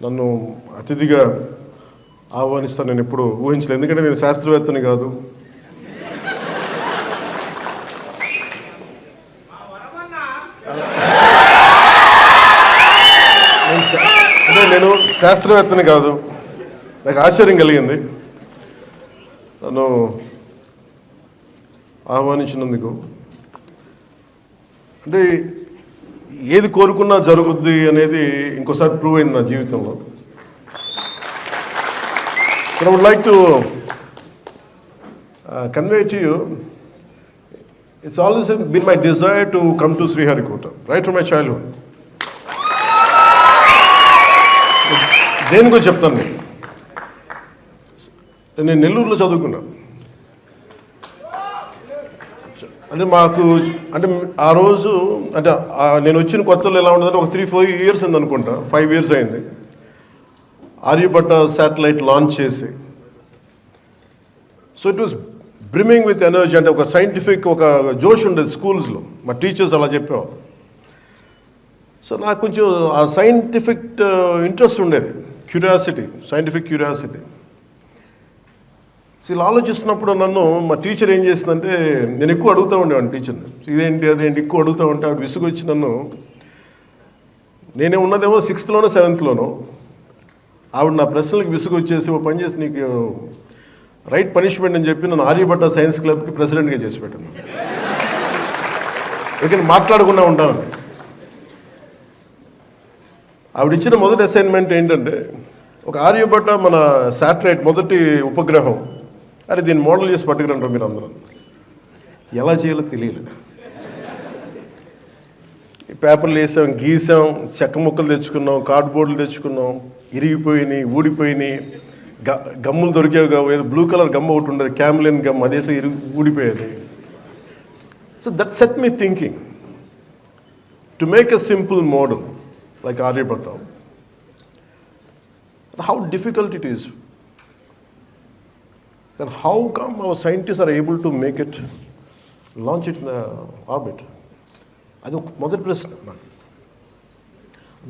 నన్ను అతిథిగా ఆహ్వానిస్తాను నేను ఎప్పుడు ఊహించలేదు. ఎందుకంటే నేను శాస్త్రవేత్తని కాదు. అంటే నేను శాస్త్రవేత్తని కాదు. నాకు ఆశ్చర్యం కలిగింది నన్ను ఆహ్వానించినందుకు. అంటే ఏది కోరుకున్నా జరుగుద్ది అనేది ఇంకోసారి ప్రూవ్ అయింది నా జీవితంలో. I would like to convey to you, it's always been my desire to come to Sriharikota, right from my childhood. దేనికో చెప్తాను. నేను నెల్లూరులో చదువుకున్నా. అంటే మాకు అంటే ఆ రోజు అంటే నేను వచ్చిన కొత్తలో ఎలా ఉండదంటే ఒక 3-4 years అయింది అనుకుంటా, 5 years అయింది. ఆర్యభట్ట శాటిలైట్ లాంచ్ చేసి, so it was brimming with energy. అంటే ఒక సైంటిఫిక్ ఒక జోష్ ఉండేది స్కూల్స్లో, మా టీచర్స్ అలా చెప్పేవారు. సో నాకు కొంచెం ఆ సైంటిఫిక్ ఇంట్రెస్ట్ ఉండేది, క్యూరియాసిటీ, సైంటిఫిక్ క్యూరియాసిటీ. సో ఇలా ఆలోచిస్తున్నప్పుడు నన్ను మా టీచర్ ఏం చేసిందంటే, నేను ఎక్కువ అడుగుతూ ఉండేవాడిని టీచర్ని, ఇదేంటి అదేంటి ఎక్కువ అడుగుతూ ఉంటే ఆవిడ విసుగు వచ్చి నన్ను, నేనే ఉన్నదేమో 6th లోనో 7th లోనో, ఆవిడ నా ప్రశ్నలకు విసుగు వచ్చేసి ఓ పని చేసి నీకు రైట్ పనిష్మెంట్ అని చెప్పి నన్ను ఆర్యభట్ట సైన్స్ క్లబ్కి ప్రెసిడెంట్గా చేసి పెట్టాను. ఎందుకంటే మాట్లాడకుండా ఉంటాను. ఆవిడ ఇచ్చిన మొదటి అసైన్మెంట్ ఏంటంటే, ఒక ఆర్యభట్ట మన శాటిలైట్ మొదటి ఉపగ్రహం, అరే దీన్ని మోడల్ చేసి పట్టుకురంటారు మీరు అందరూ. ఎలా చేయాలో తెలియలేదు. పేపర్లు వేసాం, గీసాం, చెక్క ముక్కలు తెచ్చుకున్నాం, కార్డ్బోర్డులు తెచ్చుకున్నాం, ఇరిగిపోయినాయి, ఊడిపోయినాయి, గమ్ములు దొరికేవి కావు. ఏదో బ్లూ కలర్ గమ్ ఒకటి ఉండేది, క్యామ్లిన్ గమ్, అదేసే ఊడిపోయేది. So that set me thinking to make a simple model like Aryabhata. How difficult it is, then how come our scientists are able to make it, launch it in orbit? అది ఒక మొదటి ప్రశ్న నాకు.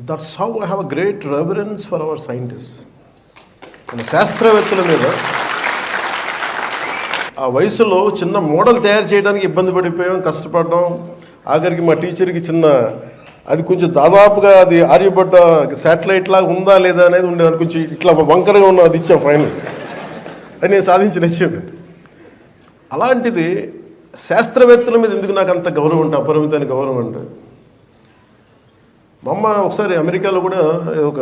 That's how I have a great reverence for hour scientist. మన శాస్త్రవేత్తల మీద ఆ వయసులో చిన్న మోడల్ తయారు చేయడానికి ఇబ్బంది పడిపోయాం, కష్టపడ్డాం. ఆఖరికి మా టీచర్కి చిన్న అది కొంచెం దాదాపుగా అది ఆర్యభట్ట శాటిలైట్ లాగా ఉందా లేదా అనేది ఉండేది. అది కొంచెం ఇట్లా వంకరగా ఉన్న అది ఇచ్చాం ఫైనల్, అది నేను సాధించిన విషయం. అలాంటిది శాస్త్రవేత్తల మీద ఎందుకు నాకు అంత గౌరవం అంటే, అపరిమితమైన గౌరవం అంటే, మా అమ్మ ఒకసారి అమెరికాలో కూడా ఒక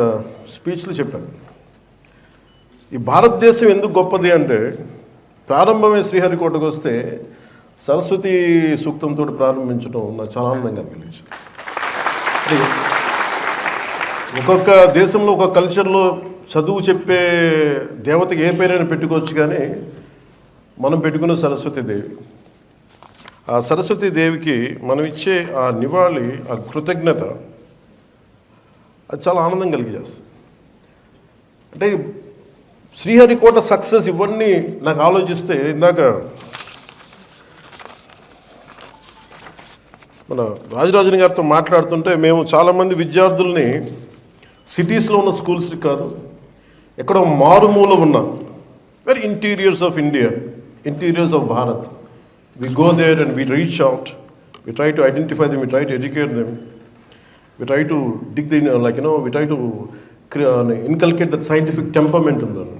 స్పీచ్లో చెప్పాను, ఈ భారతదేశం ఎందుకు గొప్పది అంటే, ప్రారంభమే శ్రీహరికోటకు వస్తే సరస్వతి సూక్తంతో ప్రారంభించడం నాకు చాలా ఆనందంగా అనిపించింది. ఒక్కొక్క దేశంలో ఒక్కొక్క కల్చర్లో చదువు చెప్పే దేవతకి ఏ పేరైనా పెట్టుకోవచ్చు, కానీ మనం పెట్టుకున్న సరస్వతీదేవి. ఆ సరస్వతీదేవికి మనం ఇచ్చే ఆ నివాళి, ఆ కృతజ్ఞత, అది చాలా ఆనందం కలిగజేస్తుంది. అంటే శ్రీహరికోట సక్సెస్ ఇవన్నీ నాకు ఆలోచిస్తే, ఇందాక మన రాజరాజన్ గారితో మాట్లాడుతుంటే, మేము చాలామంది విద్యార్థుల్ని సిటీస్లో ఉన్న స్కూల్స్కి కాదు, ఎక్కడో మారుమూల ఉన్న very interiors of India, interiors of Bharat, we go there and we reach out, we try to identify them, we try to educate them, we try to dig the, we try to inculcate that scientific temperament in them.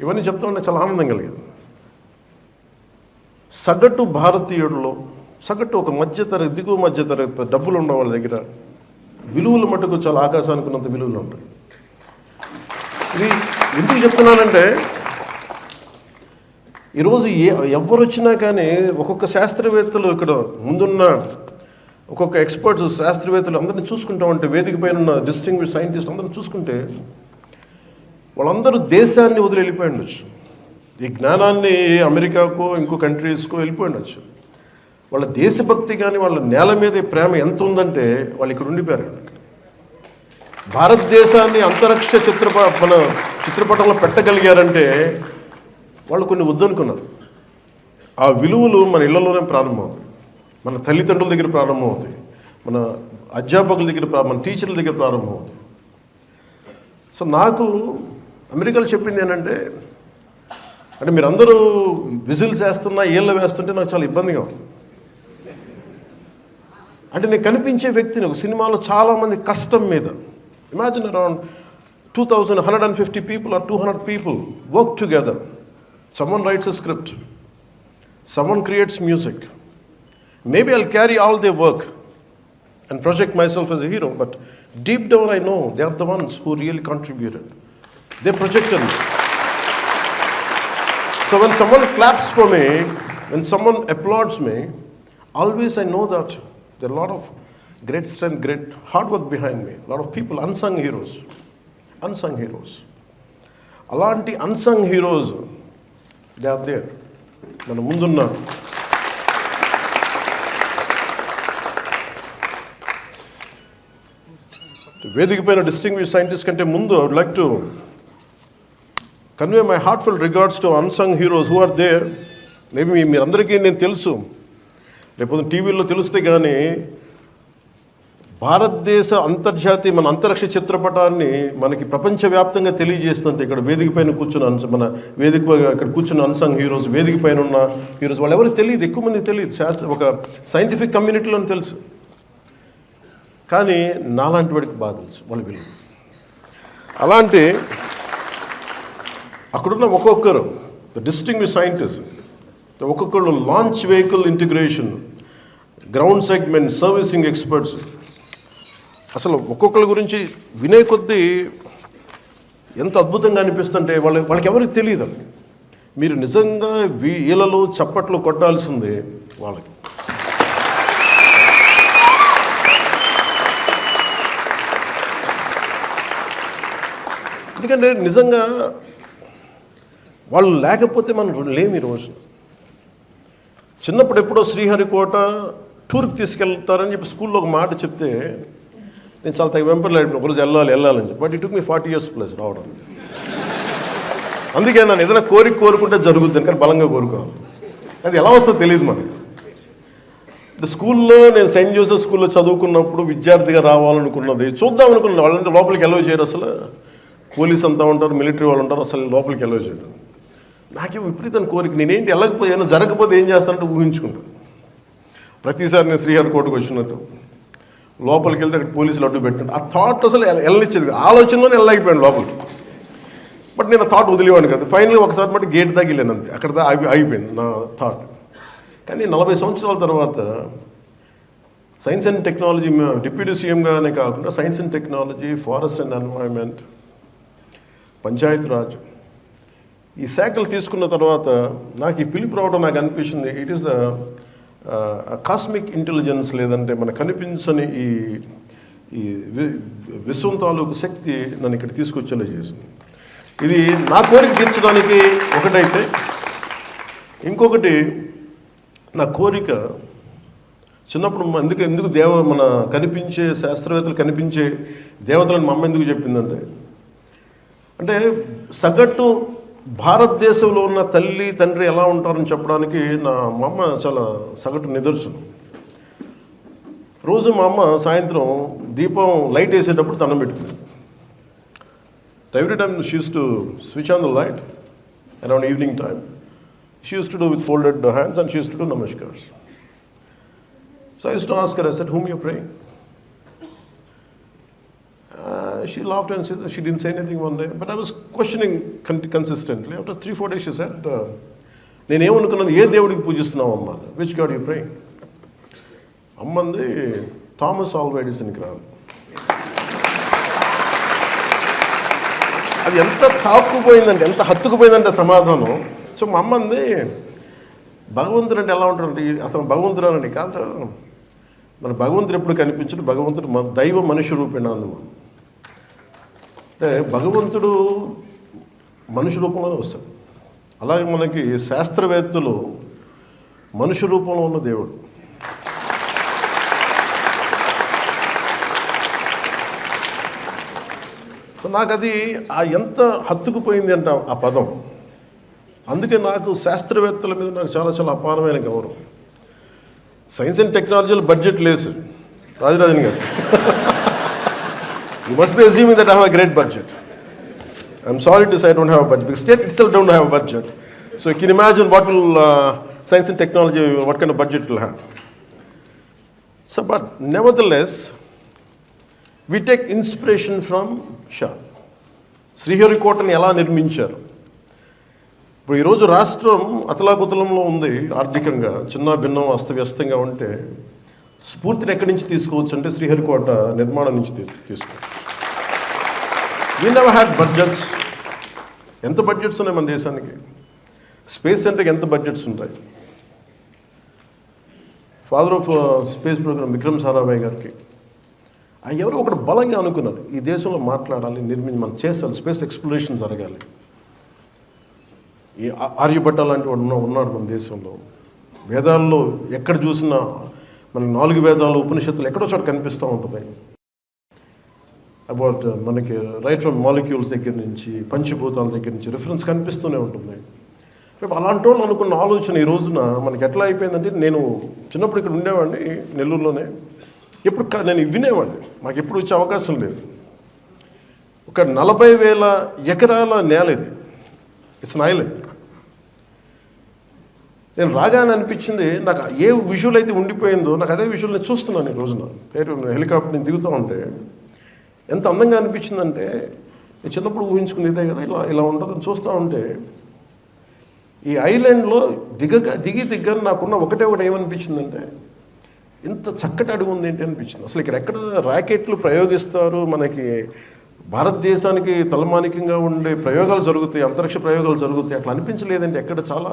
ఇవన్నీ చెప్తా ఉంటే చాలా ఆనందం కలిగేది. సగటు భారతీయుడిలో, సగటు ఒక మధ్యతరగతి, దిగువ మధ్యతరగతి, డబ్బులు ఉన్న వాళ్ళ దగ్గర విలువలు మటుకు చాలా ఆకాశానికి ఉన్నంత విలువలు ఉంటాయి. ఇది ఎందుకు చెప్తున్నానంటే, ఈరోజు ఎవరు వచ్చినా కానీ ఒక్కొక్క శాస్త్రవేత్తలు, ఇక్కడ ముందున్న ఒక్కొక్క ఎక్స్పర్ట్స్ శాస్త్రవేత్తలు అందరినీ చూసుకుంటా ఉంటే, వేదిక పైన ఉన్న డిస్టింగ్విష్డ్ సైంటిస్ట్ అందరిని చూసుకుంటే, వాళ్ళందరూ దేశాన్ని వదిలి వెళ్ళిపోయి ఉండొచ్చు, ఈ జ్ఞానాన్ని అమెరికాకో ఇంకో కంట్రీస్కో వెళ్ళిపోయి ఉండొచ్చు. వాళ్ళ దేశభక్తి కానీ వాళ్ళ నేల మీద ప్రేమ ఎంత ఉందంటే వాళ్ళు ఇక్కడ ఉండిపోయారు. భారతదేశాన్ని అంతరిక్ష చిత్రపటంలో పెట్టగలిగారంటే వాళ్ళు కొన్ని వద్దనుకున్నారు. ఆ విలువలు మన ఇళ్లలోనే ప్రారంభమవుతాయి, మన తల్లిదండ్రుల దగ్గర ప్రారంభమవుతాయి, మన అధ్యాపకుల దగ్గర, మన టీచర్ల దగ్గర ప్రారంభమవుతాయి. సో నాకు అమెరికాలో చెప్పింది ఏంటంటే, అంటే మీరందరూ విజిల్స్ వేస్తున్నా ఏళ్ళు వేస్తుంటే నాకు చాలా ఇబ్బందిగా ఉంది. అంటే నేను కనిపించే వ్యక్తిని ఒక సినిమాలో చాలామంది కష్టం మీద, imagine around 150 people or 200 people work together. Someone writes a script, someone creates music. Maybe I'll carry all their work and project myself as a hero, but deep down I know they are the ones who really contributed. They projected me. So when someone claps for me, when someone applauds me, always I know that there are a lot of great strength, great hard work behind me. A lot of people, unsung heroes. అలాంటి unsung heroes they are there మన ముందున్న. వేదిక పైన distinguished scientist కంటే ముందు I would like to convey my heartful regards to unsung heroes who are there. Maybe మీరందరికీ నేను తెలుసు, రేపు టీవీలో తెలిస్తే కానీ భారతదేశ అంతర్జాతీయ మన అంతరిక్ష చిత్రపటాన్ని మనకి ప్రపంచవ్యాప్తంగా తెలియజేస్తుంటే ఇక్కడ వేదిక పైన కూర్చున్న మన వేదిక ఇక్కడ కూర్చున్న అన్సంగ్ హీరోస్, వేదిక పైన ఉన్న హీరోస్ వాళ్ళు ఎవరికి తెలియదు, ఎక్కువ మందికి తెలియదు. ఒక సైంటిఫిక్ కమ్యూనిటీలో తెలుసు, కానీ నాలాంటి వాడికి బాగా తెలుసు వాళ్ళు విలువ. అలాంటి అక్కడున్న ఒక్కొక్కరు డిస్టింగ్విష్డ్ సైంటిస్ట్, ఒక్కొక్కరు launch vehicle integration, ground segment, servicing experts. అసలు ఒక్కొక్కరి గురించి వినే కొద్దీ ఎంత అద్భుతంగా అనిపిస్తుంటే వాళ్ళకి ఎవరికి తెలియదు. మీరు నిజంగా వీళ్ళలో చప్పట్లు కొట్టాల్సిందే వాళ్ళకి. ఎందుకంటే నిజంగా వాళ్ళు లేకపోతే మనం లేము ఈ రోజు. చిన్నప్పుడు ఎప్పుడో శ్రీహరికోట టూర్కి తీసుకెళ్తారని చెప్పి స్కూల్లో ఒక మాట చెప్తే నేను చాలా వెంపర్లాడిన, ఒకరోజు వెళ్ళాలని చెప్పి. But it took me 40 years plus రావడం. అందుకే నన్ను ఏదైనా కోరుకుంటే జరుగుద్ది, కానీ బలంగా కోరుకోవాలి. అది ఎలా వస్తుందో తెలియదు మనకి. స్కూల్లో నేను సెయింట్ జోసెఫ్ స్కూల్లో చదువుకున్నప్పుడు విద్యార్థిగా రావాలనుకున్నది, చూద్దాం అనుకున్నాను. వాళ్ళంటే లోపలికి ఎలవ్ చేయరు, అసలు పోలీస్ అంతా ఉంటారు, మిలిటరీ వాళ్ళు ఉంటారు, అసలు లోపలికి ఎలవ్ చేయరు. నాకేం విపరీతం కోరిక, నేనేంటి వెళ్ళకపోతే ఏమైనా జరగకపోతే ఏం చేస్తానంటే ఊహించుకుంటాను. ప్రతిసారి నేను శ్రీహరికోటకు వచ్చినట్టు లోపలికి వెళ్తే అక్కడ పోలీసులు అడ్డు పెట్టండి, ఆ థాట్ అసలు వెళ్ళనిచ్చేది, ఆలోచనలోనే వెళ్ళలేకపోయాను లోపలికి. బట్ నేను ఆ థాట్ వదిలేవాడిని కదా. ఫైనల్లీ ఒకసారి మట్టి గేట్ దాకా వెళ్ళాను, అంతే, అక్కడ అయిపోయింది నా థాట్. కానీ 40 సంవత్సరాల తర్వాత సైన్స్ అండ్ టెక్నాలజీ డిప్యూటీ సీఎంగానే కాకుండా science and technology, forest and environment, Panchayati Raj ఈ శాఖలు తీసుకున్న తర్వాత నాకు ఈ పిలుపు రావడం నాకు అనిపించింది, it is the cosmic intelligence, లేదంటే మనకు కనిపించని ఈ విశ్వం తాలూకు శక్తి నన్ను ఇక్కడ తీసుకొచ్చేలా చేసింది. ఇది నా కోరిక తీర్చడానికి ఒకటైతే, ఇంకొకటి నా కోరిక చిన్నప్పుడు ఎందుకు మన కనిపించే శాస్త్రవేత్తలు కనిపించే దేవతలను మా అమ్మ ఎందుకు చెప్పిందంటే, అంటే సగటు భారతదేశంలో ఉన్న తల్లి తండ్రి ఎలా ఉంటారని చెప్పడానికి మా అమ్మ చాలా సగటు నిదర్శనం. రోజు మా అమ్మ సాయంత్రం దీపం లైట్ వేసేటప్పుడు దండం పెట్టుకుంది. Every time she used to switch on the light around evening time. She used to do with folded hands and she used to do namaskars. So I used to ask her, I said, whom you praying? She laughed and she didn't say anything one day, but I was questioning consistently. After 3-4 days she said, నేనేమనుకున్నాను, ఏ దేవుడికి పూజిస్తున్నావు అమ్మ? Which god you praying? అమ్మంది Thomas Alva ఎడిసన్కి రాదు. అది ఎంత తాక్కుపోయిందంటే, ఎంత హత్తుకుపోయిందంటే సమాధానం. సో మా అమ్మంది, భగవంతుడు అంటే ఎలా ఉంటాడంటే, అసలు భగవంతుడు అనండి కాదు, మన భగవంతుడు ఎప్పుడు కనిపించడు, భగవంతుడు దైవ మనుష్య రూపేణ అందు. అంటే భగవంతుడు మనుష్య రూపంలోనే వస్తాడు. అలాగే మనకి శాస్త్రవేత్తలు మనుష్య రూపంలో ఉన్న దేవుడు. సో నాకు అది ఎంత హత్తుకుపోయింది అంట ఆ పదం. అందుకే నాకు శాస్త్రవేత్తల మీద నాకు చాలా చాలా అపారమైన గౌరవం. సైన్స్ అండ్ టెక్నాలజీలో బడ్జెట్ లేదు రాజరాజన్ గారు. You must be assuming that I have a great budget. I'm sorry to say I don't have a budget, because state itself don't have a budget. So you can imagine what will science and technology, what kind of budget it will have. So, but nevertheless, we take inspiration from Shah. శ్రీహరికోటని ఎలా నిర్మించారు? ఇప్పుడు ఈరోజు రాష్ట్రం అతలాకుతలంలో ఉంది, ఆర్థికంగా చిన్న భిన్నం అస్తవ్యస్తంగా ఉంటే స్ఫూర్తిని ఎక్కడి నుంచి తీసుకోవచ్చు అంటే శ్రీహరికోట నిర్మాణం నుంచి తీసుకోవచ్చు. We never had budgets. ఎంత బడ్జెట్స్ ఉన్నాయి మన దేశానికి? స్పేస్ సెంటర్కి ఎంత బడ్జెట్స్ ఉంటాయి? Father of space programme Vikram Sarabhai గారికి ఎవరో ఒకటి బలంగా అనుకున్నారు, ఈ దేశంలో మాట్లాడాలి, మనం చేయాలి, స్పేస్ ఎక్స్ప్లోరేషన్ జరగాలి. ఈ ఆర్యభట్ట లాంటి వాడు ఉన్నాడు మన దేశంలో. వేదాల్లో ఎక్కడ చూసినా మనకి 4 వేదాలు ఉపనిషత్తులు ఎక్కడో చోట కనిపిస్తూ ఉంటుంది. అబౌట్ మనకి రైట్ ఫ్రమ్ మాలిక్యూల్స్ దగ్గర నుంచి పంచభూతాల దగ్గర నుంచి రిఫరెన్స్ కనిపిస్తూనే ఉంటుంది. అలాంటి వాళ్ళు అనుకున్న ఆలోచన ఈ రోజున మనకి ఎట్లా అయిపోయిందంటే, నేను చిన్నప్పుడు ఇక్కడ ఉండేవాడిని నెల్లూరులోనే, ఎప్పుడు నేను వినేవాడిని, మాకు ఎప్పుడు వచ్చే అవకాశం లేదు. ఒక 40,000 ఎకరాల నేల ఇది, ఇట్స్ అన్ ఐలాండ్. నేను రాగానే అనిపించింది, నాకు ఏ విజువల్ అయితే ఉండిపోయిందో నాకు అదే విజువల్ నేను చూస్తున్నాను ఈ రోజున. హెలికాప్టర్ నేను దిగుతూ ఉంటే ఎంత అందంగా అనిపించిందంటే, నేను చిన్నప్పుడు ఊహించుకునేదే కదా ఇలా ఉంటుందని చూస్తూ ఉంటే, ఈ ఐలాండ్లో దిగి నాకున్న ఒకటే ఏమనిపించిందంటే, ఇంత చక్కటి అడుగు ఉంది ఏంటి అనిపించింది. అసలు ఎక్కడ రాకెట్లు ప్రయోగిస్తారు, మనకి భారతదేశానికి తలమానికంగా ఉండే ప్రయోగాలు జరుగుతాయి, అంతరిక్ష ప్రయోగాలు జరుగుతాయి, అట్లా అనిపించలేదంటే ఎక్కడ చాలా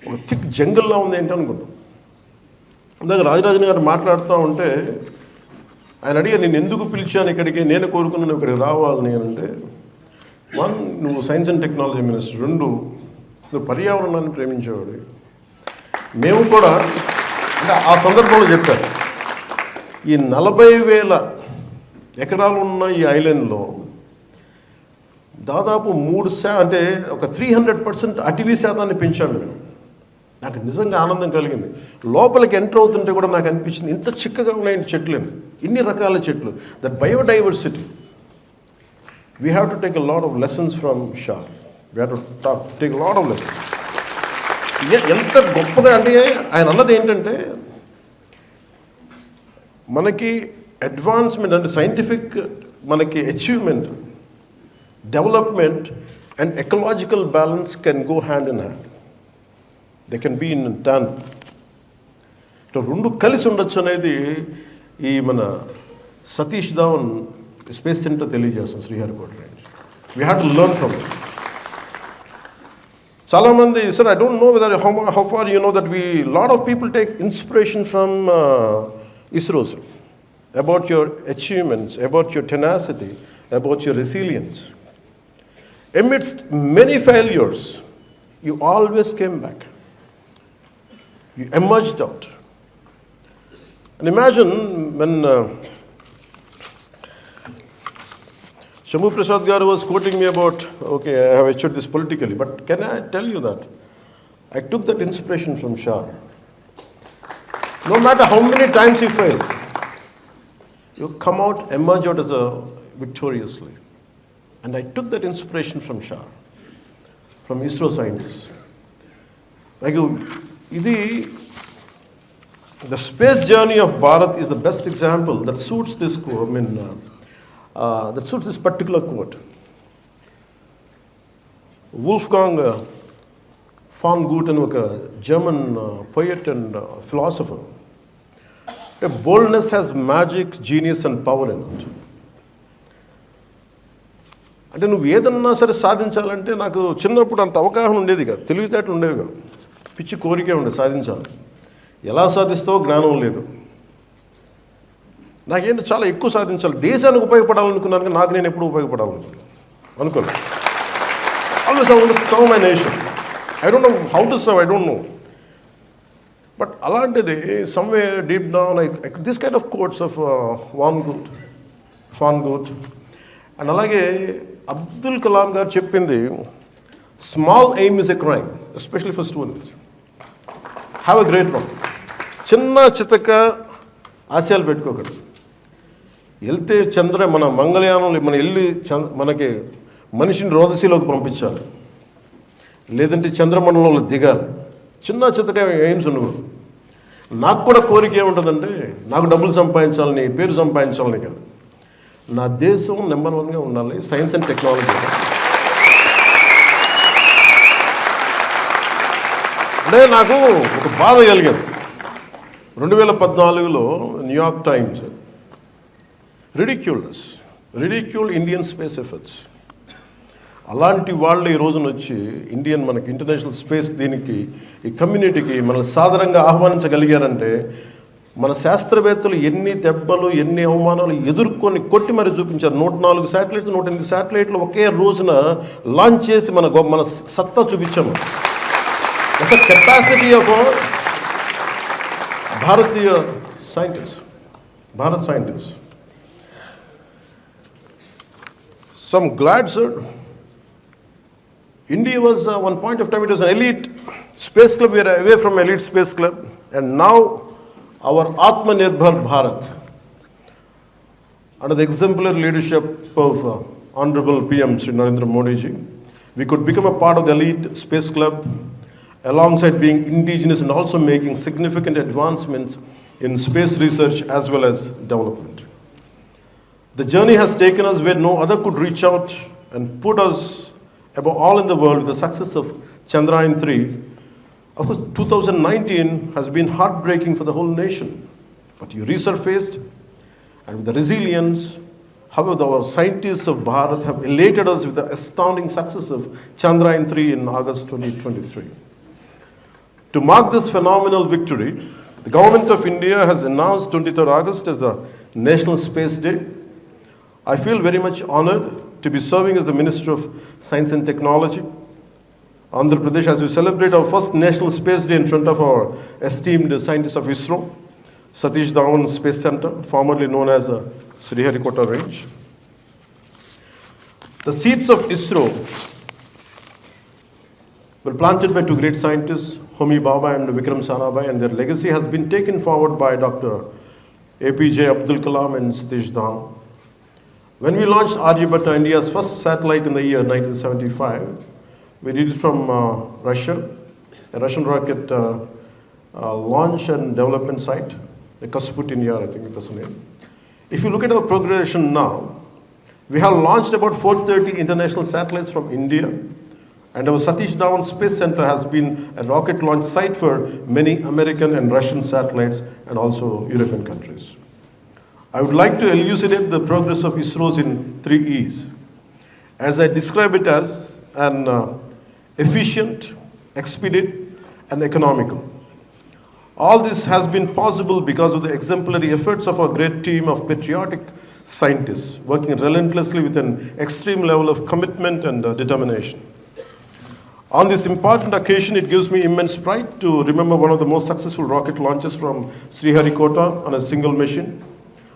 ఒక థిక్ జంగల్లా ఉంది ఏంటి అనుకున్నాం. ఇందాక రాజరాజన్ గారు మాట్లాడుతూ ఉంటే ఆయన అడిగారు, నేను ఎందుకు పిలిచాను ఇక్కడికి, నేను కోరుకున్నాను ఇక్కడికి రావాలని అంటే, 1, నువ్వు సైన్స్ అండ్ టెక్నాలజీ మినిస్టర్, 2, నువ్వు పర్యావరణాన్ని ప్రేమించేవాడు. మేము కూడా అంటే ఆ సందర్భంలో చెప్పారు, ఈ 40,000 ఎకరాలు ఉన్న ఈ ఐలాండ్లో దాదాపు 3 అంటే ఒక 300% అటవీ శాతాన్ని పెంచాను మేము. నాకు నిజంగా ఆనందం కలిగింది. లోపలికి ఎంటర్ అవుతుంటే కూడా నాకు అనిపించింది, ఇంత చిక్కగా ఉన్నాయండి చెట్లు, ఇన్ని రకాల చెట్లు. That biodiversity, we have to take a lot of lessons from Shah. We have to take lot of lessons. ఎంత గొప్పగా అంటే ఆయన అన్నది ఏంటంటే, మనకి అడ్వాన్స్మెంట్ అంటే సైంటిఫిక్ మనకి achievement, development and ecological balance can go hand in hand. They can be in tune. ఇట్లా 2 కలిసి ఉండొచ్చు అనేది ఈ మన సతీష్ ధావన్ స్పేస్ సెంటర్ తెలియజేస్తాం Sriharikota range. We have to learn from it. చాలామంది sir, I don't know whether how far you know that lot of people take inspiration from ISRO, sir, about your achievements, about your tenacity, about your resilience. Amidst many failures, you always came back. You emerged out. And imagine when Shamu Prasad Garu was quoting me about, okay, I have achieved this politically, but can I tell you that I took that inspiration from Shah. No matter how many times you fail, you come out, emerge out as a victoriously. And I took that inspiration from Shah, from ISRO scientists. Like, the space journey of Bharat is the best example that suits this that suits this particular quote. Wolfgang von Goethe, a German poet and philosopher. Boldness has magic, genius and power in it. అంటే నువ్వు ఏదన్నా సరే సాధించాలంటే, నాకు చిన్నప్పుడు అంత అవగాహన ఉండేది కాదు, తెలివితేటలు ఉండేవి కాదు, పిచ్చి కోరికే ఉండేది సాధించాలి. ఎలా సాధిస్తావో జ్ఞానం లేదు. నాకేంటి చాలా ఎక్కువ సాధించాలి, దేశానికి ఉపయోగపడాలనుకున్నాను, కానీ నాకు నేను ఎప్పుడు ఉపయోగపడాలనుకోలేదు. Always I want to serve my nation. I don't know how to serve, I don't know. But అలాంటిది somewhere deep down, this kind of quotes of von Goethe, and అలాగే అబ్దుల్ కలాం గారు చెప్పింది, small aim is a crime, especially for students. Have a great one. చిన్న చితక ఆశయాలు పెట్టుకోకూడదు. వెళ్తే మన మంగళయానంలో మనం వెళ్ళి మనకి మనిషిని రోదసీలోకి పంపించాలి, లేదంటే చంద్రమండలంలో దిగాలి. చిన్న చిత్తగా ఎయిమ్స్ ఉండవు. నాకు కూడా కోరిక ఏముంటుందంటే, నాకు డబ్బులు సంపాదించాలని, పేరు సంపాదించాలని కాదు, నా దేశం నెంబర్ 1గా ఉండాలి సైన్స్ అండ్ టెక్నాలజీ. అంటే నాకు ఒక బాధ కలిగేది. 2014లో New York Times ridiculed Indian space efforts. అలాంటి వాళ్ళు ఈ రోజున వచ్చి మనకి ఇంటర్నేషనల్ స్పేస్ దీనికి, ఈ కమ్యూనిటీకి మనల్ని సాధారణంగా ఆహ్వానించగలిగారంటే, మన శాస్త్రవేత్తలు ఎన్ని దెబ్బలు, ఎన్ని అవమానాలు ఎదుర్కొని కొట్టి మరి చూపించారు. 104 శాటిలైట్స్, 108 శాటిలైట్లు ఒకే రోజున లాంచ్ చేసి మన సత్తా చూపించాము. ఒక capacity of Bharatiya Bharat scientist. So I'm glad, sir. India was, one point of time, it was an elite space club. We are away from elite space club. And now our Atmanirbhar Bharat, under the exemplary leadership of Honorable PM Sri Narendra Modi ji, we could become a part of the elite space club, alongside being indigenous and also making significant advancements in space research as well as development. The journey has taken us where no other could reach out and put us above all in the world with the success of Chandrayaan-3. Of course, 2019 has been heartbreaking for the whole nation, but you resurfaced, and with the resilience, however, our scientists of Bharat have elated us with the astounding success of Chandrayaan-3 in August 2023. To mark this phenomenal victory, the Government of India has announced 23rd August as a National Space Day. I feel very much honored to be serving as the Minister of Science and Technology, Andhra Pradesh, as we celebrate our first National Space Day in front of our esteemed scientists of ISRO, Satish Dhawan Space Center, formerly known as Sriharikota Range. The seeds of ISRO were planted by two great scientists, Homi Bhabha and Vikram Sarabhai, and their legacy has been taken forward by Dr. APJ Abdul Kalam and Satish Dhawan. When we launched Aryabhatta, India's first satellite in the year 1975, we did it from Russia, a Russian rocket launch and development site, the Kasputin Yar, I think that's the name. If you look at our progression now, we have launched about 430 international satellites from India, and our Satish Dhawan Space Center has been a rocket launch site for many American and Russian satellites and also European countries. I would like to elucidate the progress of ISRO's in 3 E's, as I describe it as an efficient, expedite, and economical. All this has been possible because of the exemplary efforts of our great team of patriotic scientists working relentlessly with an extreme level of commitment and determination. On this important occasion, it gives me immense pride to remember one of the most successful rocket launches from Sriharikota on a single mission,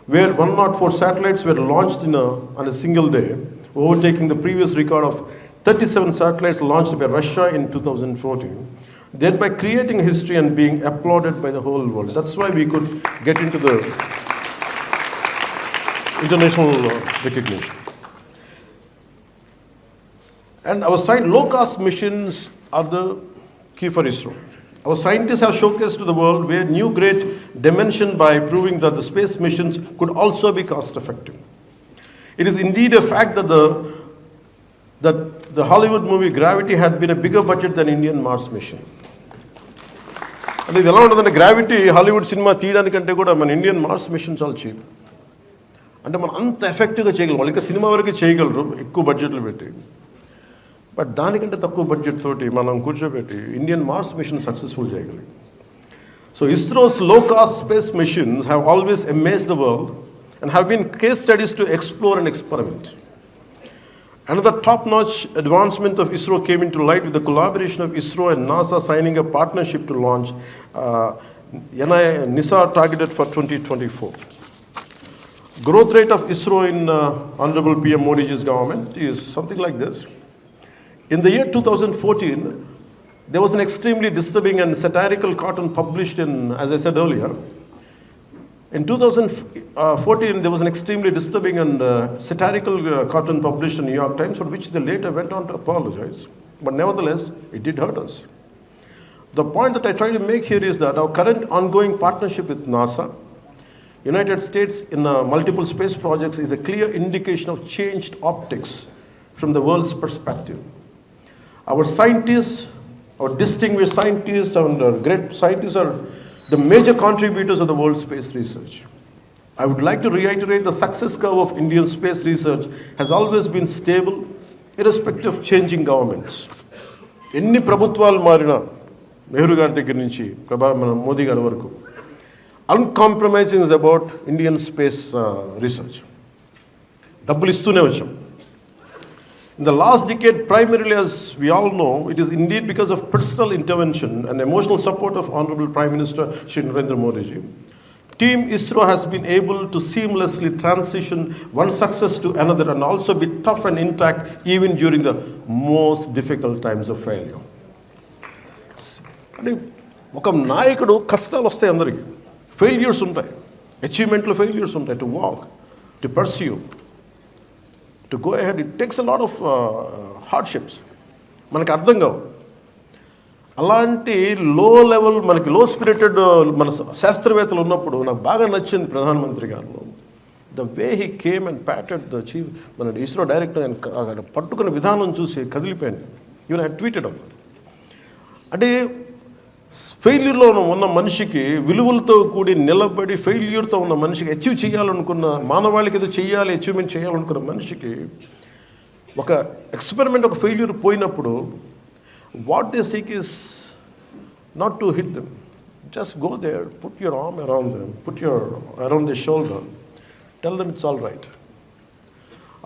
where 104 satellites were launched on a single day, overtaking the previous record of 37 satellites launched by Russia in 2014, thereby creating history and being applauded by the whole world. That's why we could get into the international recognition. And our low-cost missions are the key for ISRO. Our scientists have showcased to the world where new great dimension by proving that the space missions could also be cost-effective. It is indeed a fact that the Hollywood movie Gravity had been a bigger budget than Indian Mars mission. And ఇది ఎలా ఉంటుందంటే, gravity Hollywood cinema తీయడానికంటే కూడా మన Indian Mars machine చాలా cheap. అంటే మనం అంత ఎఫెక్టివ్గా చేయగలం. వాళ్ళు ఇంకా సినిమా వరకు చేయగలరు ఎక్కువ బడ్జెట్లు పెట్టి, బట్ దానికంటే తక్కువ బడ్జెట్ తోటి మనం కూర్చోబెట్టి ఇండియన్ మార్స్ మిషన్ సక్సెస్ఫుల్ చేయగలిగాం. So ISRO's low cost space missions have always amazed the world and have been case studies to explore and experiment. Another top-notch advancement of ISRO came into light with the collaboration of ISRO and NASA signing a partnership to launch NISA targeted for 2024. Growth rate of ISRO in Honorable PM Modi's government is something like this. In the year 2014, there was an extremely disturbing and satirical cartoon published in, as I said earlier, In 2014, there was an extremely disturbing and satirical cartoon published in New York Times, for which they later went on to apologize. But nevertheless, it did hurt us. The point that I try to make here is that our current ongoing partnership with NASA, United States in multiple space projects, is a clear indication of changed optics from the world's perspective. Our scientists, our distinguished scientists and great scientists are the major contributors of the world's space research. I would like to reiterate the success curve of Indian space research has always been stable, irrespective of changing governments. ఎన్ని ప్రభుత్వాలు మారినా నెహ్రూ గారి దగ్గర నుంచి మన మోదీ గారి వరకు uncompromising is about Indian space research. డబ్బులు ఇస్తూనే వచ్చాం. In the last decade, primarily, as we all know, it is indeed because of personal intervention and emotional support of Honorable Prime Minister Shri Narendra Modi ji. Team ISRO has been able to seamlessly transition one success to another and also be tough and intact even during the most difficult times of failure. అంటే ఒక నాయకుడు కష్టాలు వస్తాయి, అందరికీ failures ఉంటాయి, అచీవ్మెంట్లో failures ఉంటాయి, to walk, to pursue, to go ahead, it takes a lot of hardships. మనకు అర్థం కావు. అలాంటి లో లెవెల్, మనకి లో స్పిరిటెడ్ మన శాస్త్రవేత్తలు ఉన్నప్పుడు నాకు బాగా నచ్చింది ప్రధానమంత్రి గారు, the way he came and patted the chief, మన ఇస్రో డైరెక్టర్ ఆయన పట్టుకున్న విధానం చూసి కదిలిపోయాను. Even I tweeted up. అంటే ఫెయిల్యూర్లో ఉన్న మనిషికి, విలువలతో కూడి నిలబడి ఫెయిల్యూర్తో ఉన్న మనిషికి, అచీవ్ చేయాలనుకున్న మానవాళికి ఏదో చేయాలి, అచీవ్మెంట్ చేయాలనుకున్న మనిషికి ఒక ఎక్స్పెరిమెంట్, ఒక ఫెయిల్యూర్ పోయినప్పుడు what they seek is not to hit them. Just go there, put your arm around them, put your around their shoulder, tell them it's all right.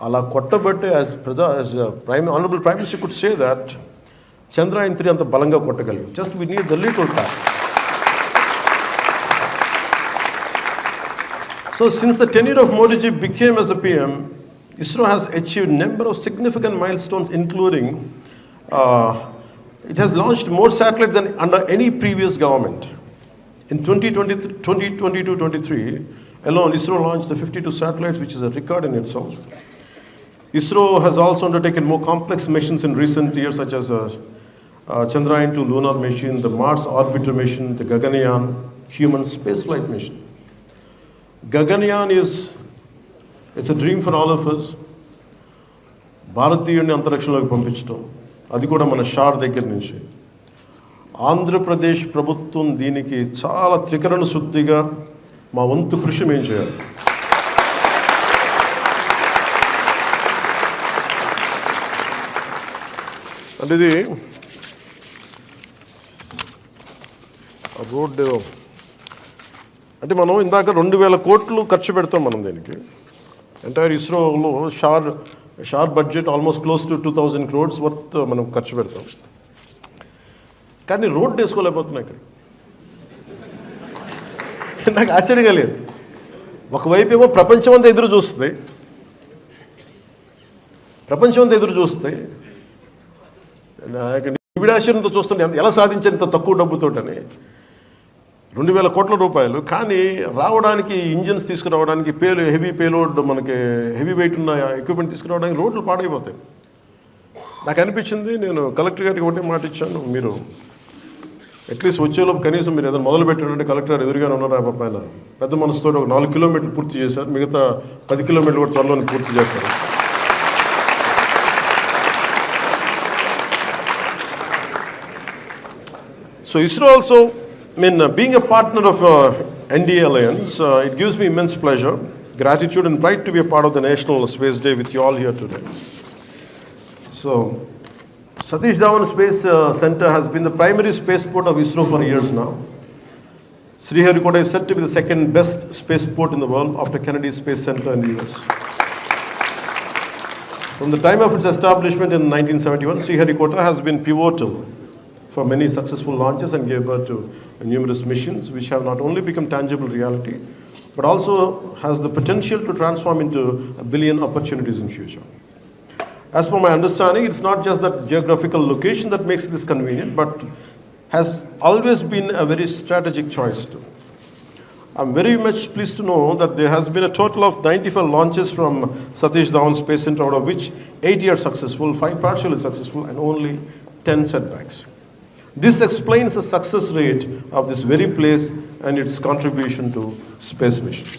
Ala kottabatte, as Honorable Prime Minister could say that Chandrayaan-3 anta balanga kottagaligam. Just we need the little tap. So since the tenure of Modi ji became as a PM, ISRO has achieved number of significant milestones, including it has launched more satellites than under any previous government. In 2022-23 alone, ISRO launched 52 satellites, which is a record in itself. ISRO has also undertaken more complex missions in recent years, such as Chandrayaan-2 lunar mission, the Mars orbiter mission, the Gaganyaan human spaceflight mission. Gaganyaan is a dream for all of us. భారతీయుడిని అంతరిక్షంలోకి పంపించడం, అది కూడా మన షార్ దగ్గర నుంచి. ఆంధ్రప్రదేశ్ ప్రభుత్వం దీనికి చాలా త్రికరణ శుద్ధిగా మా వంతు కృషి మేము చేయాలి. అంటే ఇది రోడ్డు అంటే మనం ఇందాక 2000 కోట్లు ఖర్చు పెడతాం మనం దీనికి. ఎంటైర్ ఇస్రోలో SHAR budget almost close to 2000 crores worth మనం ఖర్చు పెడతాం. కానీ రోడ్డు వేసుకోలేకపోతున్నాయి ఇక్కడ. నాకు ఆశ్చర్యంగా లేదు. ఒకవైపు ఏమో ప్రపంచం అంతా ఎదురు చూస్తుంది, నిబిడాశ్చర్యంతో చూస్తుంటే ఎలా సాధించారు ఇంత తక్కువ డబ్బుతోటని. 2000 కోట్ల రూపాయలు, కానీ రావడానికి, ఇంజిన్స్ తీసుకురావడానికి, హెవీ పేలోడ్, మనకి హెవీ వెయిట్ ఉన్న ఎక్విప్మెంట్ తీసుకురావడానికి రోడ్లు పాడైపోతాయి. నాకు అనిపించింది, నేను కలెక్టర్ గారికి ఒకటే మాట ఇచ్చాను, మీరు అట్లీస్ట్ వచ్చేలోపు కనీసం మీరు ఏదైనా మొదలు పెట్టారంటే, కలెక్టర్ గారు ఎదురుగానే ఉన్నారు, ఆ పైన పెద్ద మనసుతో ఒక 4 కిలోమీటర్లు పూర్తి చేశారు, మిగతా 10 కిలోమీటర్లు కూడా త్వరలో పూర్తి చేస్తారు. So ISRO also, being a partner of NDA Alliance, it gives me immense pleasure, gratitude and pride to be a part of the National Space Day with you all here today. So, Satish Dhawan Space Center has been the primary spaceport of ISRO for years now. Sriharikota is said to be the second best spaceport in the world after Kennedy Space Center in the US. From the time of its establishment in 1971, Sriharikota has been pivotal for many successful launches and gave birth to numerous missions which have not only become tangible reality but also has the potential to transform into a billion opportunities in future. As per my understanding, it's not just that geographical location that makes this convenient, but has always been a very strategic choice too. I'm very much pleased to know that there has been a total of 95 launches from Satish Dhawan Space Center, out of which 80 are successful, 5 partially successful, and only 10 setbacks. This explains the success rate of this very place and its contribution to space missions.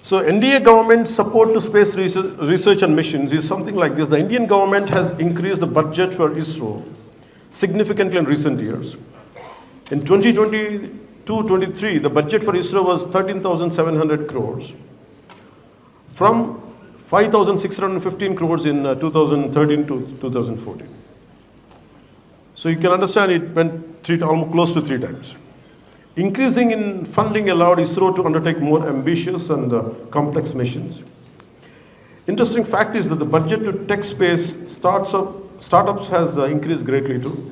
So NDA government support to space research and missions is something like this. The Indian government has increased the budget for ISRO significantly in recent years. In 2022-23, the budget for ISRO was 13,700 crores from 5,615 crores in 2013 to 2014. So you can understand it went almost close to 3 times. Increasing in funding allowed ISRO to undertake more ambitious and complex missions. Interesting fact is that the budget to tech space startups has increased greatly too.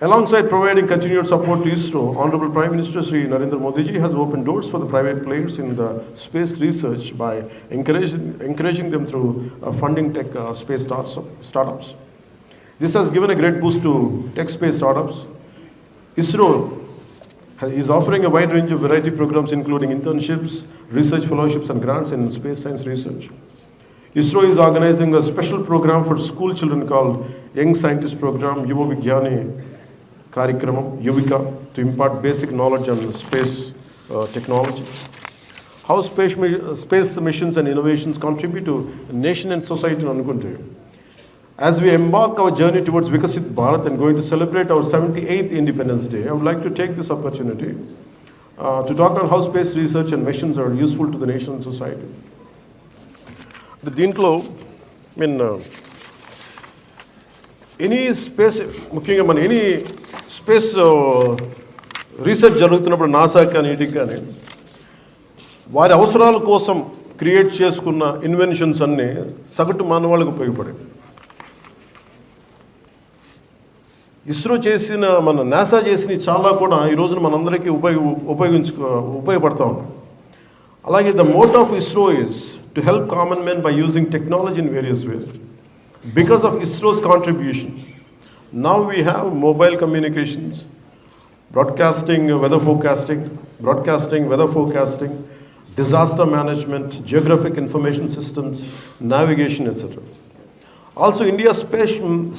Alongside providing continued support to ISRO, Honorable Prime Minister Shri Narendra Modi ji has opened doors for the private players in the space research by encouraging them through funding tech space startups. This has given a great boost to tech space startups. ISRO is offering a wide range of variety programs including internships, research fellowships and grants in space science research. ISRO is organizing a special program for school children called Young Scientist Program, Yuva Vigyani Karikramam, Yuvika, to impart basic knowledge on space technology. How space missions and innovations contribute to nation and society in Anukunte. As we embark our journey towards Vikasit Bharat and going to celebrate our 78th Independence Day, I would like to take this opportunity to talk on how space research and missions are useful to the nation and society. దీంట్లో any space, ముఖ్యంగా మన any space research జరుగుతున్నప్పుడు NASA కానీ వీటికి కానీ వారి అవసరాల కోసం క్రియేట్ చేసుకున్న ఇన్వెన్షన్స్ అన్నీ సగటు మానవాళ్ళకు ఉపయోగపడాయి. ఇస్రో చేసిన, మన నాసా చేసిన చాలా కూడా ఈ రోజున మనందరికీ ఉపయోగపడతా ఉన్నాం. అలాగే the motto of ISRO is to help common men by using technology in various ways. Because of ISRO's contribution, now we have mobile communications, broadcasting, weather forecasting, disaster management, geographic information systems, navigation, etc. Also, India's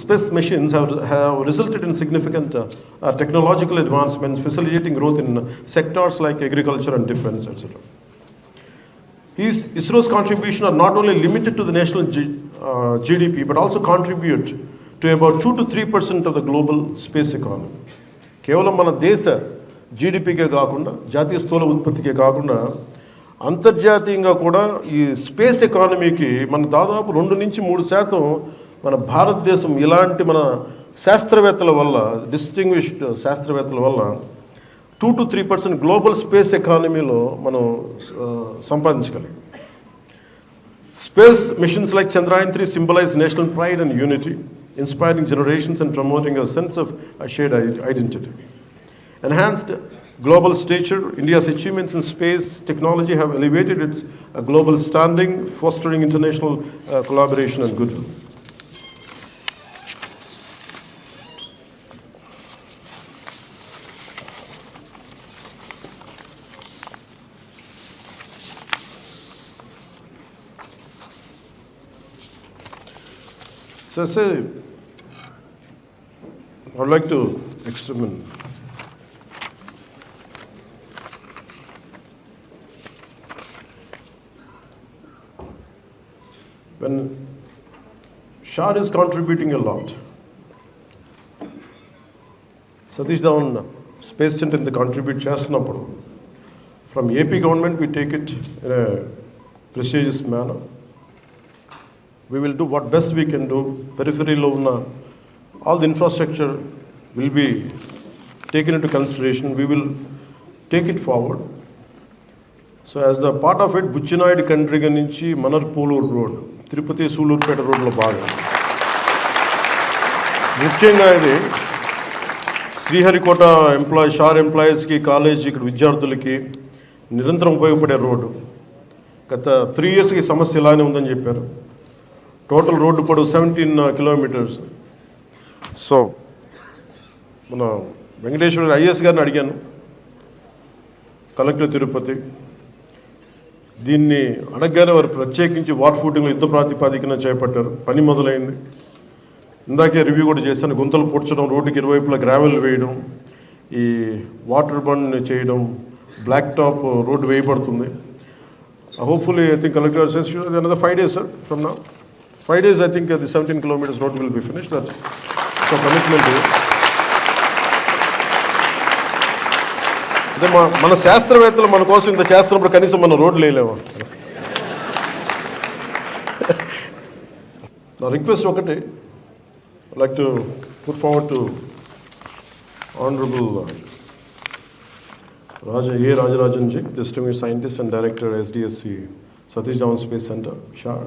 space missions have resulted in significant technological advancements, facilitating growth in sectors like agriculture and defense, etc. ISRO's contribution are not only limited to the national GDP, but also contribute to about 2 to 3% of the global space economy. కేవలం మన దేశ జీడిపికే కాకుండా, జాతీయ స్థూల ఉత్పత్తికే కాకుండా, అంతర్జాతీయంగా కూడా ఈ స్పేస్ ఎకానమీకి మన దాదాపు 2 నుంచి 3% మన భారతదేశం ఇలాంటి మన శాస్త్రవేత్తల వల్ల, డిస్టింగ్విష్డ్ శాస్త్రవేత్తల వల్ల 2 to 3% గ్లోబల్ స్పేస్ ఎకానమీలో మనం సంపాదించగలిగాం. Space missions like Chandrayaan-3 symbolize national pride and unity, inspiring generations and promoting a sense of shared identity. Enhanced global stature, India's achievements in space technology have elevated its global standing, fostering international collaboration and goodwill. So I say, I would like to experiment. When Shah is contributing a lot, Satish Dhawan Space Center in the contribute chestinappudu, from AP government we take it in a prestigious manner. We will do what best we can do. Periphery lo unna all the infrastructure will be taken into consideration. We will take it forward. So as the part of it, Buchinayadu Kandriga nunchi Manarpolur Road, Tirupati Sulurpeta Road lo bhagam. ముఖ్యంగా ఇది శ్రీహరికోట షార్ ఎంప్లాయీస్కి, college ఇక్కడ విద్యార్థులకి నిరంతరం ఉపయోగపడే road. గత 3 yearsకి సమస్య ఇలానే ఉందని చెప్పారు. టోటల్ రోడ్డు పొడవు 17 kilometers. సో మన వెంకటేశ్వర ఐఏఎస్ గారిని అడిగాను, కలెక్టర్ తిరుపతి. దీన్ని అడగగానే వారు ప్రత్యేకించి వాటర్ ఫూటింగ్లో యుద్ధ ప్రాతిపాదికన చేపట్టారు. పని మొదలైంది. ఇందాకే రివ్యూ కూడా చేశాను. గుంతలు పూడ్చడం, రోడ్డుకి ఇరువైపులా గ్రావెల్ వేయడం, ఈ వాటర్ బర్న్ చేయడం, బ్లాక్ టాప్ రోడ్డు వేయబడుతుంది. Hopefully I think collector says another 5 days, sir, from now. 5 days, I think the 17 kilometers road will be finished. That's a commitment. అదే మన శాస్త్రవేత్తలు మన కోసం ఇంత చేస్తున్నప్పుడు కనీసం మన రోడ్లు వేయలేము. నా రిక్వెస్ట్ ఒకటి, like to put forward to honourable Rajarajan ji, distinguished scientist and director SDSC Satish Dhawan Space Center, Shah.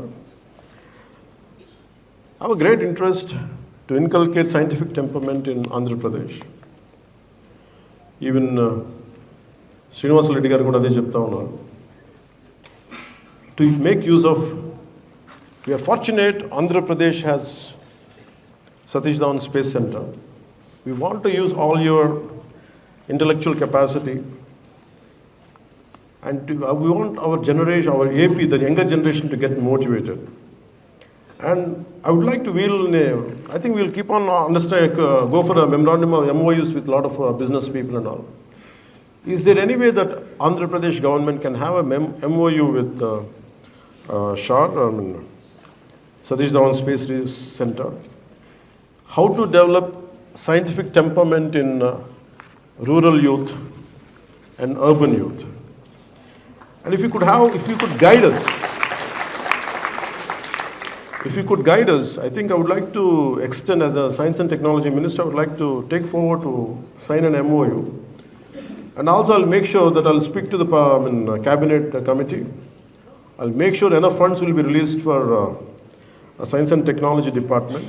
I have a great interest to inculcate scientific temperament in Andhra Pradesh. Even Srinivas Reddy garu kuda ade chepta unnaru. To make use of, we are fortunate Andhra Pradesh has Satish Dhawan Space Center. We want to use all your intellectual capacity, and we want our generation, our AP, the younger generation, to get motivated. And I would like to I think we'll keep on go for a memorandum of MOUs with a lot of business people and all. Is there any way that Andhra Pradesh government can have a MOU with SHAR, Satish Dhawan Space Center, how to develop scientific temperament in rural youth and urban youth? And if you could guide us, I think I would like to extend, as a science and technology minister, I would like to take forward to sign an MOU. And also I'll make sure that I'll speak to the cabinet committee. I'll make sure enough funds will be released for a science and technology department.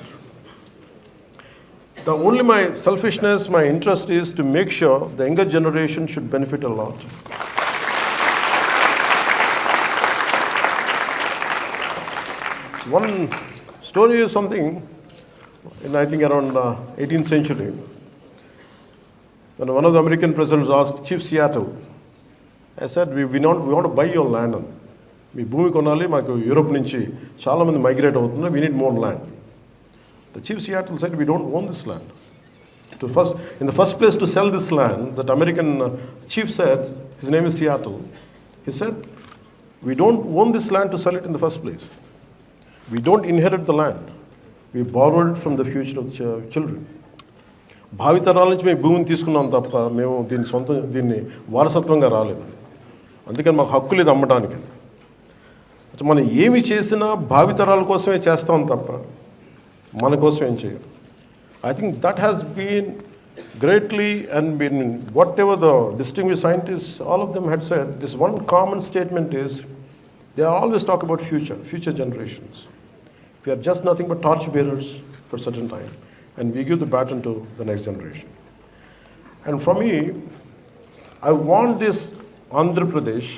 Only my selfishness, my interest is to make sure the younger generation should benefit a lot. One story is something, I think around 18th century, when one of the American presidents asked Chief Seattle, I said, we want to buy your land. మీ భూమి కొనాలి, మాకు Europe నుంచి చాలామంది migrate అవుతున్నారు, we need more land. The Chief Seattle said, we don't own this land. In the first place, to sell this land, that American chief said, his name is Seattle, he said, we don't own this land to sell it in the first place. We don't inherit the land. We borrowed it from the future of the children. భావితరాల నుంచి మేము భూమిని తీసుకున్నాం తప్ప మేము దీన్ని వారసత్వంగా రాలేదు. అందుకని మాకు హక్కు లేదు అమ్మడానికి. మనం ఏమి చేసినా భావితరాల కోసమే చేస్తాం తప్ప మన కోసం ఏం చేయం. I think that has been greatly, and been whatever the distinguished scientists, all of them had said, this one common statement is, they always talk about future generations. We are just nothing but torch bearers for a certain time, and we give the baton to the next generation. And for me, I want this Andhra Pradesh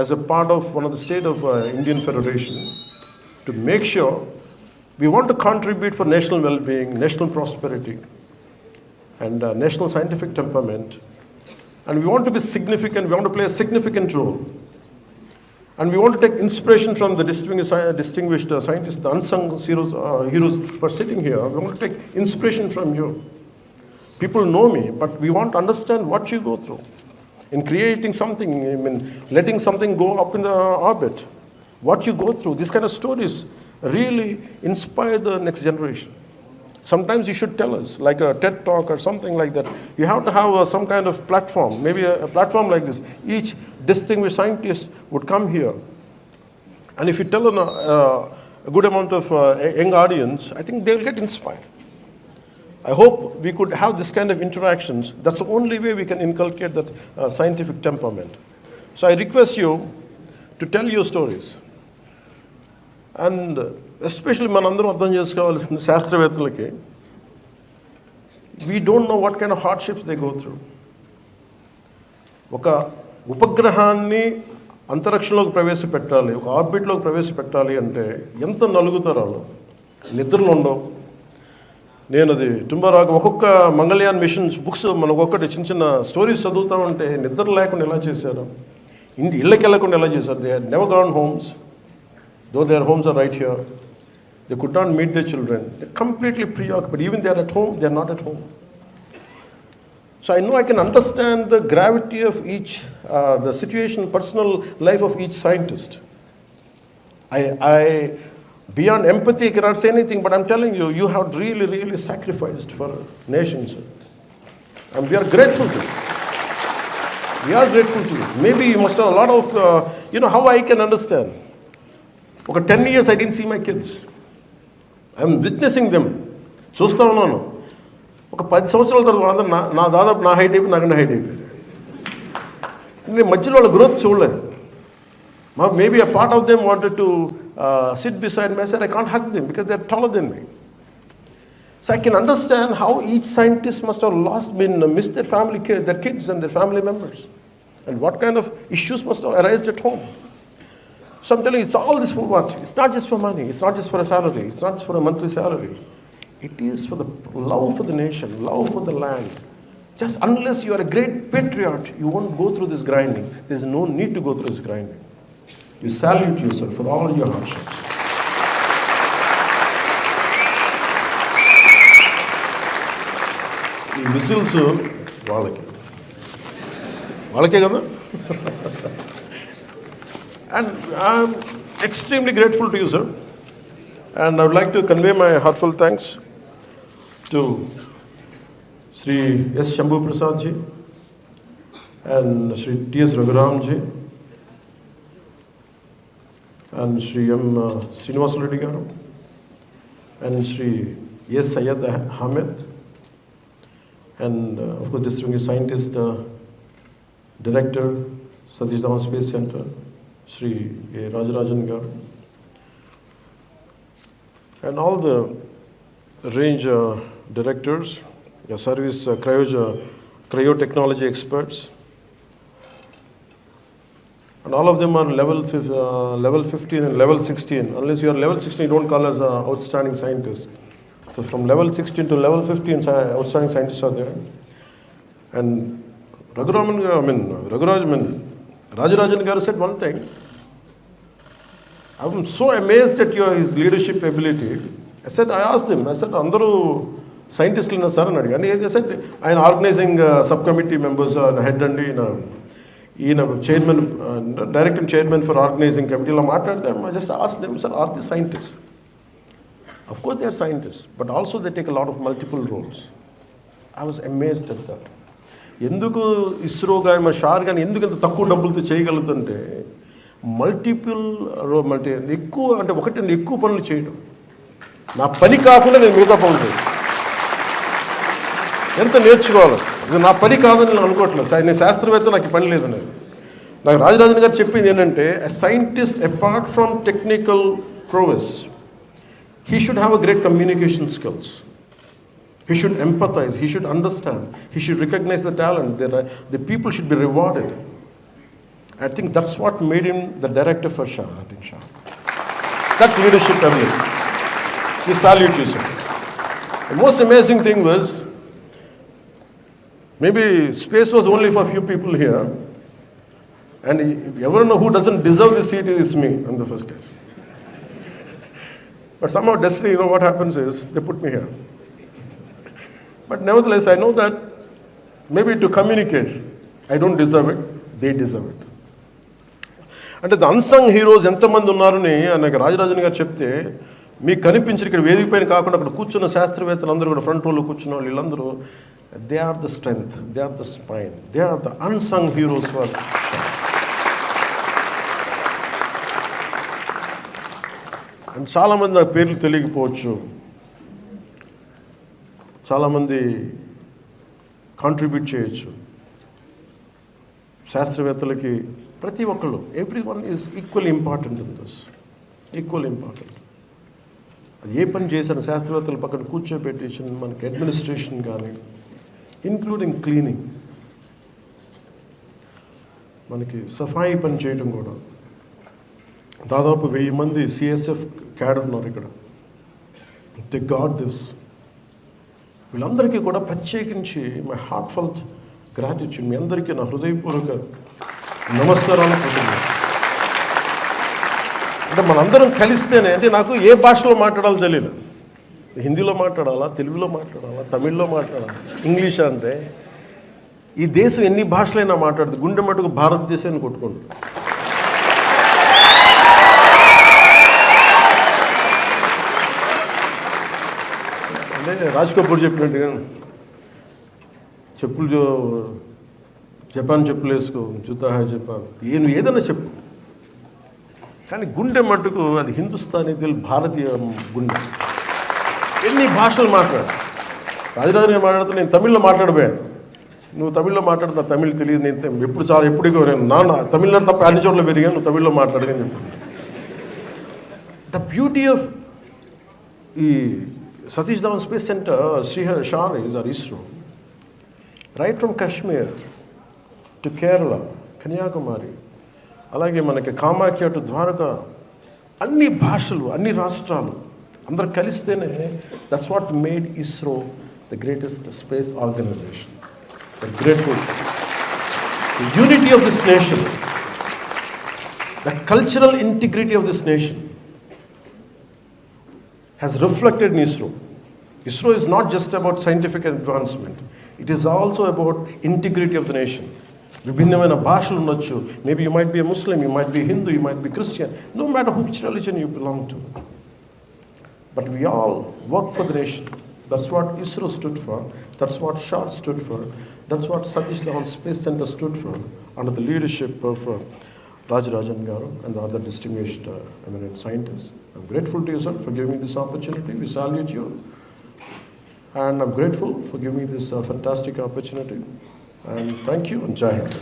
as a part of one of the state of Indian Federation to make sure we want to contribute for national well-being, national prosperity, and national scientific temperament. And we want to be significant, we want to play a significant role. And we want to take inspiration from the distinguished scientists, the unsung heroes who are sitting here. We want to take inspiration from you. People know me, but we want to understand what you go through in creating something, letting something go up in the orbit. What you go through, these kind of stories really inspire the next generation. Sometimes you should tell us, like a TED talk or something like that. You have to have some kind of platform, maybe a platform like this. Each distinguished scientist would come here. And if you tell a good amount of young audience, I think they'll get inspired. I hope we could have this kind of interactions. That's the only way we can inculcate that scientific temperament. So I request you to tell your stories. And especially మనందరం అర్థం చేసుకోవాల్సింది శాస్త్రవేత్తలకి, we don't know what kind of hardships they go through. ఒక ఉపగ్రహాన్ని అంతరిక్షంలోకి ప్రవేశపెట్టాలి, ఒక ఆర్బిట్లోకి ప్రవేశపెట్టాలి అంటే ఎంత నలుగుతారు వాళ్ళు. నిద్రలు ఉండవు, నేను అది టుంబారాకు ఒక్కొక్క మంగళయాన్ మిషన్స్ బుక్స్ మన ఒక్కొక్కటి చిన్న చిన్న స్టోరీస్ చదువుతా ఉంటే నిద్ర లేకుండా ఎలా చేశారు, ఇళ్ళకి వెళ్ళకుండా ఎలా చేశారు. They are never gone homes, though their homes are right here. They could not meet their children. They're completely preoccupied. Even they are at home, they are not at home. So I know I can understand the gravity of each, the situation, personal life of each scientist. I beyond empathy, I cannot say anything, but I'm telling you, you have really, really sacrificed for nations. And we are grateful to you. We are grateful to you. Maybe you must have a lot of, how I can understand. Okay, 10 years I didn't see my kids. I'm witnessing them, చూస్తూ ఉన్నాను. ఒక 10 సంవత్సరాల తర్వాత వాళ్ళందరూ నా దాదాపు నా height అయిపోయి నాకన్నా హైట్ అయిపోయారు. నేను మధ్యలో వాళ్ళ గ్రోత్ చూడలేదు. Maybe a part of them wanted to sit beside my side. I can't hug them because they are taller than me. So I can understand how each scientist must have missed their family, their kids and their family members, and what kind of issues must have arisen at home. So I'm telling you, it's all this for what? It's not just for money. It's not just for a salary. It's not just for a monthly salary. It is for the love for the nation, love for the land. Just unless you are a great patriot, you won't go through this grinding. There's no need to go through this grinding. You salute yourself for all your hardships. ఈ whistles వాళ్ళకే కదా. And I'm extremely grateful to you, sir. And I would like to convey my heartfelt thanks to Sri S. Shambhu Prasad ji and Sri T.S. Raghuram ji and Sri M. Srinivas Reddy garu and Sri S. Syed Ahmed and of course distinguished scientist, director, Satish Dhawan Space Center, Sri Rajarajan garu, and all the range directors, service cryotechnology experts, and all of them are level 15 and level 16. Unless you are level 16, you don't call us outstanding scientists. So from level 16 to level 15, outstanding scientists are there. And Rajarajan garu said one thing. I'm so amazed at his leadership ability. I asked him, Andaru scientists in sir and they said, I'm organizing subcommittee members and head and chairman, direct and chairman for organizing committee. I just asked them, sir, are they scientists? Of course they are scientists, but also they take a lot of multiple roles. I was amazed at that. ఎందుకు ఇస్రో కానీ మన షార్ కానీ ఎందుకు ఇంత తక్కువ డబ్బులతో చేయగలుగుతుంటే ఎక్కువ అంటే ఒకటి ఎక్కువ పనులు చేయడం. నా పని కాకుండా నేను మిగతా పనులు చేయను. ఎంత నేర్చుకోవాలి, ఇది నా పని కాదని నేను అనుకోవట్లేదు. నేను శాస్త్రవేత్త, నాకు పని లేదనేది. నాకు రాజరాజన్ గారు చెప్పింది ఏంటంటే, ఎ scientist apart from technical ప్రోవెస్, he should have a great communication skills. He should empathize. He should understand. He should recognize the talent. The people should be rewarded. I think that's what made him the director for Shah. I think Shah. That leadership ability. We salute you, sir. The most amazing thing was, maybe space was only for a few people here, and if you ever know who doesn't deserve this seat, is me in the first case. But somehow destiny, what happens is, they put me here. But nevertheless, I know that maybe to communicate, I don't deserve it, they deserve it. అంటే the unsung heroes ఎంతమంది ఉన్నారని నాకు రాజరాజన్ గారు చెప్తే, మీకు కనిపించిన ఇక్కడ వేదిక పైన కాకుండా అక్కడ కూర్చున్న శాస్త్రవేత్తలు అందరూ కూడా ఫ్రంట్ రోలో కూర్చున్న వాళ్ళు వీళ్ళందరూ, they are the strength, they are the spine, they are the unsung heroes for. And చాలామంది నాకు పేర్లు తెలియకపోవచ్చు, చాలామంది కాంట్రిబ్యూట్ చేయొచ్చు. శాస్త్రవేత్తలకి ప్రతి ఒక్కళ్ళు, every one is equally important in this, equal important. అది ఏ పని చేశాను శాస్త్రవేత్తల పక్కన కూర్చోబెట్టేసి మనకి అడ్మినిస్ట్రేషన్ కానీ, ఇంక్లూడింగ్ క్లీనింగ్, మనకి సఫాయి పని చేయడం కూడా. దాదాపు 1000 మంది సిఎస్ఎఫ్ క్యాడర్ ఉన్నారు ఇక్కడ. They got this. వీళ్ళందరికీ కూడా ప్రత్యేకించి మై హార్ట్ఫెల్ట్ గ్రాటిట్యూడ్, మీ అందరికీ నా హృదయపూర్వక నమస్కారాలు పొందుతున్నాను. అంటే మనందరం కలిస్తేనే, అంటే నాకు ఏ భాషలో మాట్లాడాలో తెలియదు. హిందీలో మాట్లాడాలా, తెలుగులో మాట్లాడాలా, తమిళ్లో మాట్లాడాలా, ఇంగ్లీష్ అంటే ఈ దేశం ఎన్ని భాషలైనా మాట్లాడుతుంది, గుండె మటుకు భారతదేశాన్ని కొట్టుకుంటుంది. అంటే రాజ్ కపూర్ చెప్పినట్టుగా చెప్పులు జపాన్ చెప్పులు వేసుకో, జూతా హై జపాన్, ఏదైనా చెప్పు, కానీ గుండె మట్టుకు అది హిందుస్థానీ, భారతీయ గుండె. ఎన్ని భాషలు మాట్లాడు. రాజరాజు గారు మాట్లాడుతూ నేను తమిళ్లో మాట్లాడిపోయాను. నువ్వు తమిళ్లో మాట్లాడుతున్నా, తమిళ్ తెలియదు, నేను ఎప్పుడు నేను తమిళనాడు తప్ప అన్ని చోట్ల పెరిగాను, నువ్వు తమిళ్లో మాట్లాడని చెప్పాను. ద బ్యూటీ ఆఫ్ ఈ సతీష్ ధావన్ స్పేస్ సెంటర్, శ్రీహరి షారీస్ or ISRO, right from Kashmir to Kerala, Kanyakumari, అలాగే మనకి కామాఖ్య టు ద్వారకా, అన్ని భాషలు, అన్ని రాష్ట్రాలు అందరు కలిస్తేనే that's what made ISRO the greatest space organisation. Grateful. The unity of this nation, the cultural integrity of this nation has reflected in ISRO. ISRO is not just about scientific advancement. It is also about integrity of the nation. విభిన్నమైన భాషలు ఉండొచ్చు. Maybe you might be a Muslim, you might be Hindu, you might be Christian. No matter which religion you belong to. But we all work for the nation. That's what ISRO stood for. That's what SHAR stood for. That's what Satish Dhawan Space Center stood for, under the leadership of Rajarajan Garu and the other distinguished eminent scientists. I'm grateful to you, sir, for giving me this opportunity. We salute you. And I'm grateful for giving me this fantastic opportunity. And thank you, and Jai Hind.